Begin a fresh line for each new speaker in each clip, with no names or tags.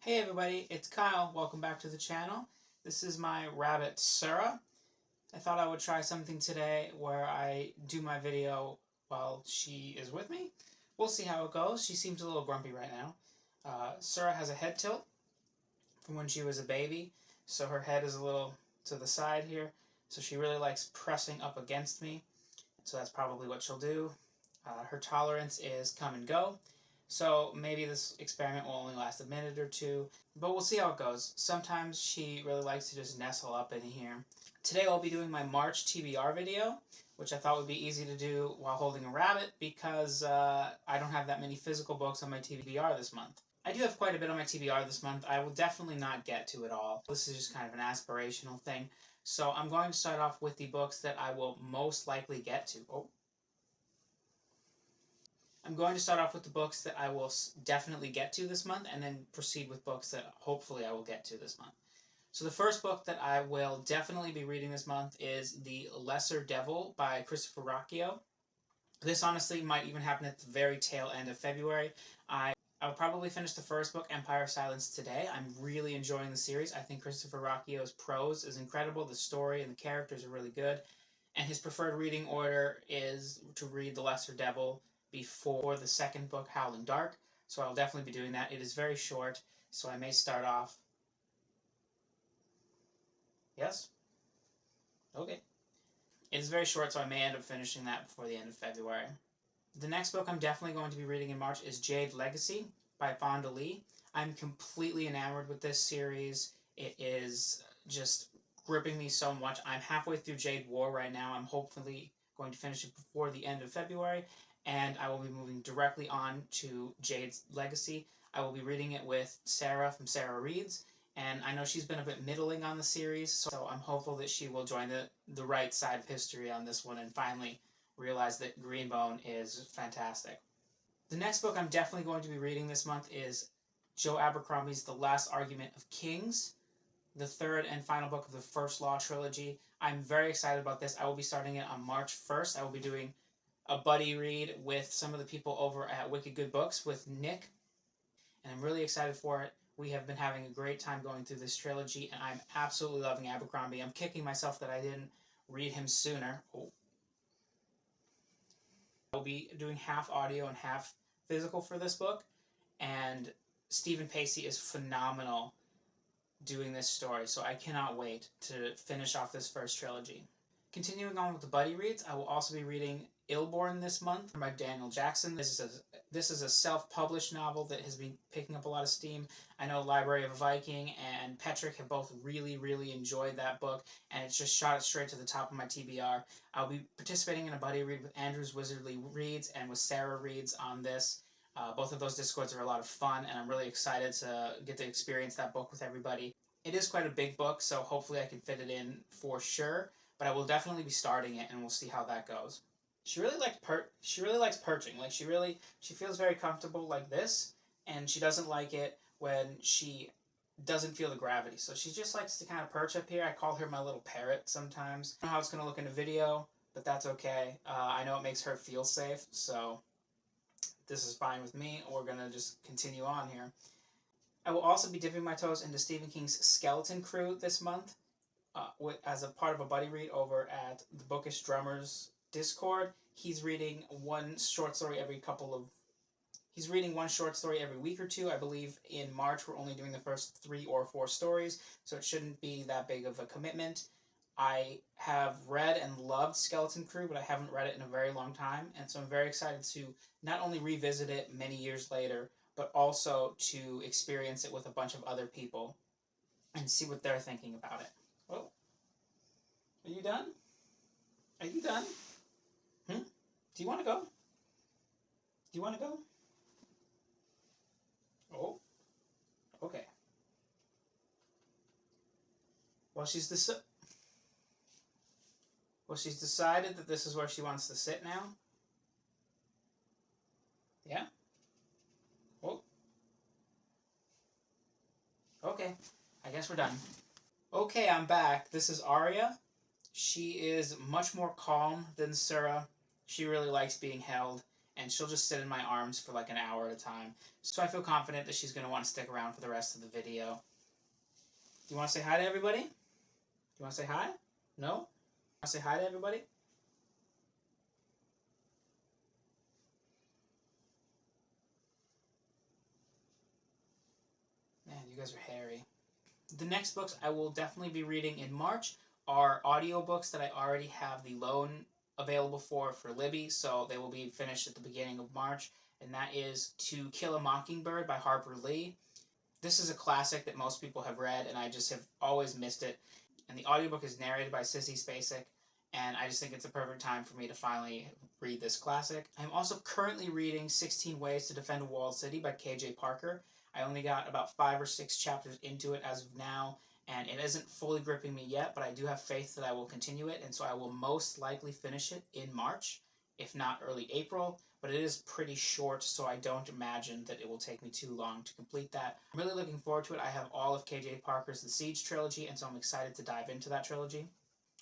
Hey everybody, it's Kyle. Welcome back to the channel. This is my rabbit, Sarah. I thought I would try something today where I do my video while she is with me. We'll see how it goes. She seems a little grumpy right now. Sarah has a head tilt from when she was a baby, so her head is a little to the side here. So she really likes pressing up against me, so that's probably what she'll do. Her tolerance is come and go. So maybe this experiment will only last a minute or two, but we'll see how it goes. Sometimes she really likes to just nestle up in here. Today I'll be doing my March TBR video, which I thought would be easy to do while holding a rabbit because I don't have that many physical books on my TBR this month. I do have quite a bit on my TBR this month. I will definitely not get to it all. This is just kind of an aspirational thing. So I'm going to start off with the books that I will most likely get to. I'm going to start off with the books that I will definitely get to this month, and then proceed with books that hopefully I will get to this month. So the first book that I will definitely be reading this month is The Lesser Devil by Christopher Rocchio. This honestly might even happen at the very tail end of February. I'll probably finish the first book, Empire of Silence, today. I'm really enjoying the series. I think Christopher Rocchio's prose is incredible. The story and the characters are really good. And his preferred reading order is to read The Lesser Devil before the second book, Howling Dark. So I'll definitely be doing that. It is very short, so I may start off... Yes? Okay. It is very short, so I may end up finishing that before the end of February. The next book I'm definitely going to be reading in March is Jade Legacy by Fonda Lee. I'm completely enamored with this series. It is just gripping me so much. I'm halfway through Jade War right now. I'm hopefully going to finish it before the end of February, and I will be moving directly on to Jade's Legacy. I will be reading it with Sarah from Sarah Reads, and I know she's been a bit middling on the series, so I'm hopeful that she will join the right side of history on this one and finally realize that Greenbone is fantastic. The next book I'm definitely going to be reading this month is Joe Abercrombie's The Last Argument of Kings, the third and final book of the First Law trilogy. I'm very excited about this. I will be starting it on March 1st. I will be doing a buddy read with some of the people over at Wicked Good Books with Nick, and I'm really excited for it. We have been having a great time going through this trilogy, and I'm absolutely loving Abercrombie. I'm kicking myself that I didn't read him sooner. I'll be doing half audio and half physical for this book, and Stephen Pacey is phenomenal doing this story, so I cannot wait to finish off this first trilogy. Continuing on with the buddy reads, I will also be reading Illborn this month by Daniel Jackson. This is a self-published novel that has been picking up a lot of steam. I know Library of a Viking and Petrick have both really enjoyed that book, and it's just shot it straight to the top of my TBR. I'll be participating in a buddy read with Andrew's Wizardly Reads and with Sarah Reads on this. Both of those Discords are a lot of fun, and I'm really excited to get to experience that book with everybody. It is quite a big book, so hopefully I can fit it in for sure, but I will definitely be starting it, and we'll see how that goes. She really likes perching. Like she feels very comfortable like this, and she doesn't like it when she doesn't feel the gravity. So she just likes to kind of perch up here. I call her my little parrot sometimes. I don't know how it's going to look in a video, but that's okay. I know it makes her feel safe, so this is fine with me. We're going to just continue on here. I will also be dipping my toes into Stephen King's Skeleton Crew this month as a part of a buddy read over at the Bookish Drummers Discord. He's reading one short story every week or two. I believe in March we're only doing the first 3 or 4 stories, so it shouldn't be that big of a commitment. I have read and loved Skeleton Crew, but I haven't read it in a very long time, and so I'm very excited to not only revisit it many years later, but also to experience it with a bunch of other people and see what they're thinking about it. Oh, are you done? Are you done? Do you want to go? Do you want to go? Oh, okay. Well, she's decided that this is where she wants to sit now. Yeah? Oh. Okay, I guess we're done. Okay, I'm back. This is Aria. She is much more calm than Sura. She really likes being held, and she'll just sit in my arms for like an hour at a time. So I feel confident that she's going to want to stick around for the rest of the video. Do you want to say hi to everybody? Do you want to say hi? No? Want to say hi to everybody? Man, you guys are hairy. The next books I will definitely be reading in March are audiobooks that I already have the loan available for Libby, so they will be finished at the beginning of March, and that is To Kill a Mockingbird by Harper Lee. This is a classic that most people have read, and I just have always missed it. And the audiobook is narrated by Sissy Spacek, and I just think it's a perfect time for me to finally read this classic. I'm also currently reading 16 Ways to Defend a Walled City by K.J. Parker. I only got about 5 or 6 chapters into it as of now, and it isn't fully gripping me yet, but I do have faith that I will continue it, and so I will most likely finish it in March, if not early April, but it is pretty short, so I don't imagine that it will take me too long to complete that. I'm really looking forward to it. I have all of K.J. Parker's The Siege trilogy, and so I'm excited to dive into that trilogy.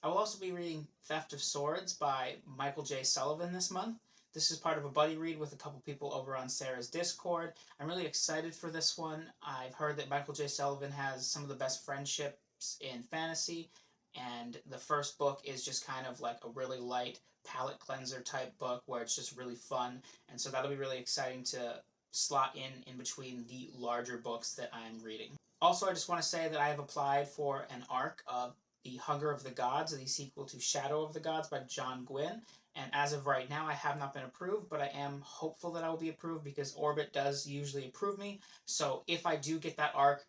I will also be reading Theft of Swords by Michael J. Sullivan this month. This is part of a buddy read with a couple people over on Sarah's Discord. I'm really excited for this one. I've heard that Michael J. Sullivan has some of the best friendships in fantasy, and the first book is just kind of like a really light palate cleanser type book where it's just really fun, and so that'll be really exciting to slot in between the larger books that I'm reading. Also, I just want to say that I have applied for an arc of The Hunger of the Gods, the sequel to Shadow of the Gods by John Gwynne. And as of right now, I have not been approved, but I am hopeful that I will be approved because Orbit does usually approve me. So if I do get that arc,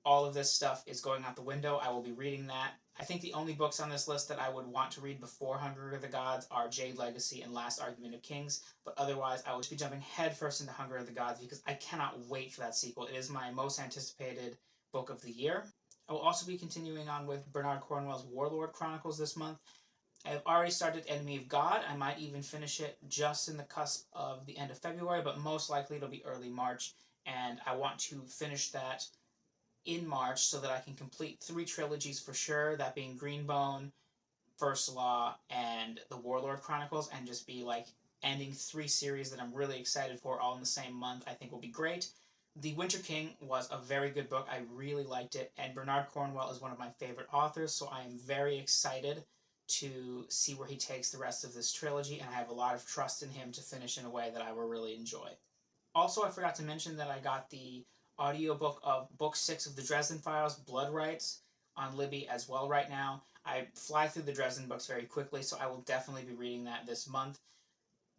all of this stuff is going out the window. I will be reading that. I think the only books on this list that I would want to read before Hunger of the Gods are Jade Legacy and Last Argument of Kings, but otherwise I will be jumping headfirst into Hunger of the Gods because I cannot wait for that sequel. It is my most anticipated book of the year. I will also be continuing on with Bernard Cornwell's Warlord Chronicles this month. I've already started Enemy of God. I might even finish it just in the cusp of the end of February, but most likely it'll be early March, and I want to finish that in March so that I can complete 3 trilogies for sure, that being Greenbone, First Law, and the Warlord Chronicles, and just be like ending 3 series that I'm really excited for all in the same month. I think will be great. The Winter King was a very good book. I really liked it, and Bernard Cornwell is one of my favorite authors, so I am very excited to see where he takes the rest of this trilogy, and I have a lot of trust in him to finish in a way that I will really enjoy. Also, I forgot to mention that I got the audiobook of Book 6 of the Dresden Files, Blood Rights, on Libby as well right now. I fly through the Dresden books very quickly, so I will definitely be reading that this month.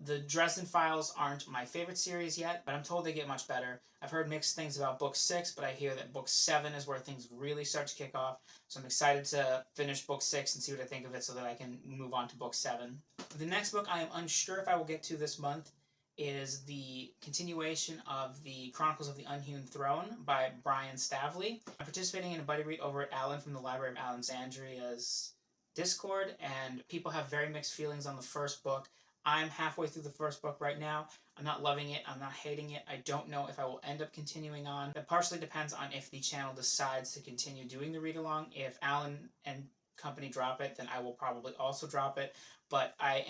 The Dresden Files aren't my favorite series yet, but I'm told they get much better. I've heard mixed things about Book 6, but I hear that Book 7 is where things really start to kick off. So I'm excited to finish Book 6 and see what I think of it so that I can move on to Book 7. The next book I am unsure if I will get to this month is the continuation of the Chronicles of the Unhewn Throne by Brian Stavley. I'm participating in a buddy read over at Alan from the Library of Alexandria's Discord, and people have very mixed feelings on the first book. I'm halfway through the first book right now. I'm not loving it. I'm not hating it. I don't know if I will end up continuing on. That partially depends on if the channel decides to continue doing the read-along. If Alan and company drop it, then I will probably also drop it. But I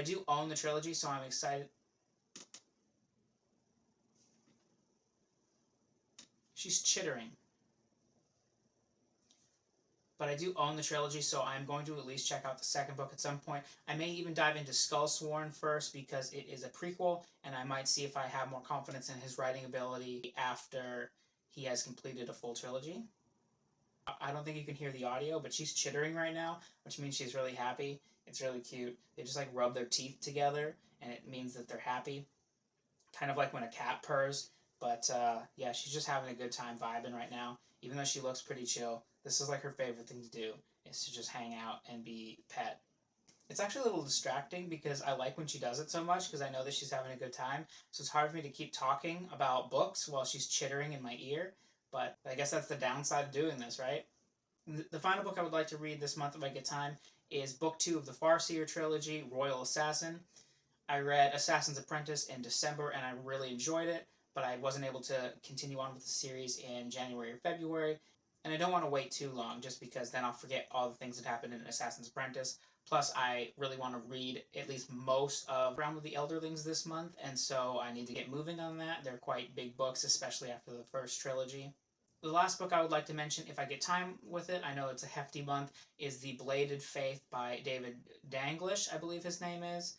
do own the trilogy, so I'm excited. She's chittering. But I do own the trilogy, so I'm going to at least check out the second book at some point. I may even dive into Skullsworn first because it is a prequel, and I might see if I have more confidence in his writing ability after he has completed a full trilogy. I don't think you can hear the audio, but she's chittering right now, which means she's really happy. It's really cute. They just like rub their teeth together, and it means that they're happy. Kind of like when a cat purrs. But yeah, she's just having a good time vibing right now, even though she looks pretty chill. This is like her favorite thing to do, is to just hang out and be pet. It's actually a little distracting because I like when she does it so much because I know that she's having a good time. So it's hard for me to keep talking about books while she's chittering in my ear. But I guess that's the downside of doing this, right? The final book I would like to read this month if I get time is Book 2 of the Farseer trilogy, Royal Assassin. I read Assassin's Apprentice in December and I really enjoyed it, but I wasn't able to continue on with the series in January or February. And I don't want to wait too long just because then I'll forget all the things that happened in Assassin's Apprentice. Plus, I really want to read at least most of Realm of the Elderlings this month, and so I need to get moving on that. They're quite big books, especially after the first trilogy. The last book I would like to mention, if I get time with it, I know it's a hefty month, is The Bladed Faith by David Danglish, I believe his name is.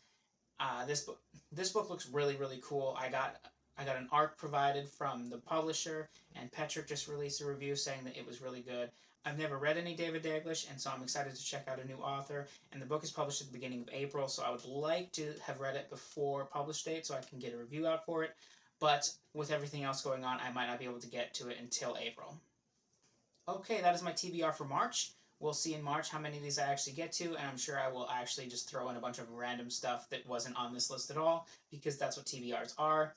This book looks really, really cool. I got an arc provided from the publisher, and Petrick just released a review saying that it was really good. I've never read any David Daglish, and so I'm excited to check out a new author. And the book is published at the beginning of April, so I would like to have read it before publish date so I can get a review out for it. But with everything else going on, I might not be able to get to it until April. Okay, that is my TBR for March. We'll see in March how many of these I actually get to, and I'm sure I will actually just throw in a bunch of random stuff that wasn't on this list at all, because that's what TBRs are.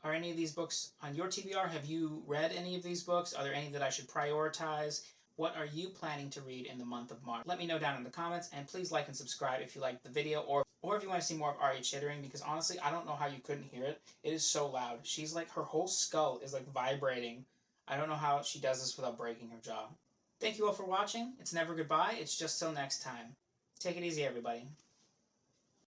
Are any of these books on your TBR? Have you read any of these books? Are there any that I should prioritize? What are you planning to read in the month of March? Let me know down in the comments, and please like and subscribe if you liked the video, or if you want to see more of Aria chittering, because honestly, I don't know how you couldn't hear it. It is so loud. She's like, her whole skull is like vibrating. I don't know how she does this without breaking her jaw. Thank you all for watching. It's never goodbye. It's just till next time. Take it easy, everybody.